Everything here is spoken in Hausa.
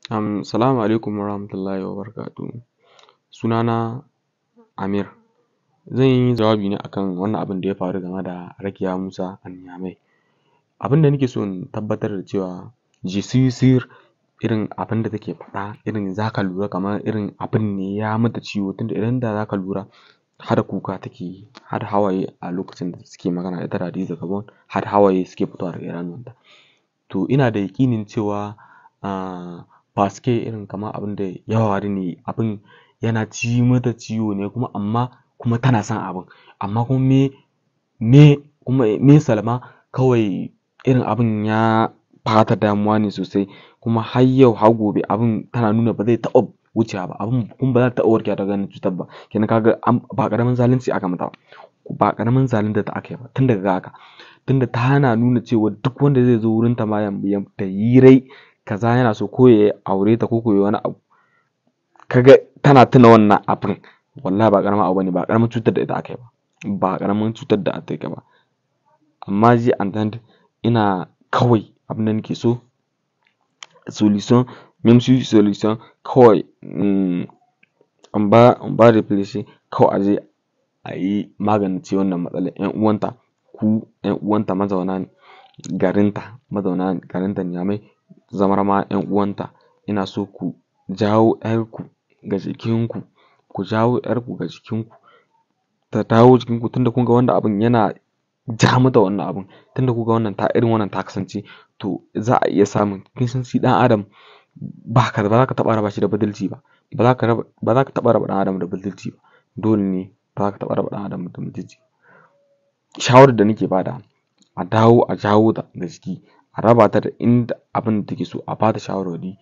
Salamu alaikum warahmatullahi wabarakatuh. Sunana Amir. Zan yi jawabi ne akan wannan abin da ya faru game da Rakiya Musa a Niamey. Abin da nake so in tabbatar da cewa je suis sûr irin abin da take faɗa irin za ka lura kamar irin abin ne ya mata ciwo, tunda idan da za ka lura har kuka take yi, har hawaye a lokacin da suke magana ita da Hadiza Gabon, har hawaye suke fitowa daga idanuwanta. To ina da yaƙinin cewa paske irin kamar abin da ya faru ne, abin yana ji mata ciwo ne kuma tana son abin. Amma kuma me Salma kawai irin abin ya bata damuwa ne sosai, kuma har yau har gobe abin tana nuna ba zai taɓa wucewa ba, abin kuma ba za ta taɓa warkewa daga wannan cutar ba. Kenan ka ga ba ƙaramin zalunci aka mata ba, ba ƙaramin zaluntar ta aka yi ba tun daga haka. Tunda tana nuna cewa duk wanda zai zo wurinta ma ta yi rai kaza yana so, ko ya aure ta ko ya yi wani abu, kaga tana tuna wannan abin, wallahi ba ƙaramin abu bane, ba ƙaramin cutar da ita aka yi ba, ba ƙaramin cutar da aka yi ba. Amma ji ina kawai abin da nake so solution, même si solution kawai in ba réfléchir kawai a je a yi magance wannan matsalar. 'Yan uwanta, ku 'yan uwanta mazauna garinta Niamey, zamarma 'yan uwanta, ina so ku jawo 'yarku ga jikinku, ta dawo jikinku, tunda kun ga wannan abin yana ja mata wannan abin, tunda kun ga irin wannan ta kasance, to za a iya samun, kin san shi ɗan adam ba za ka taɓa raba shi da butulci ba, ba za ka taɓa raba ɗan adam da butulci ba, dole ne ba za ka taɓa raba ɗan adam da butulci ba. Shawarar da nake badawa, a dawo a jawo ta ga jiki, a raba ta da inda abin da take so, a ba ta shawarwari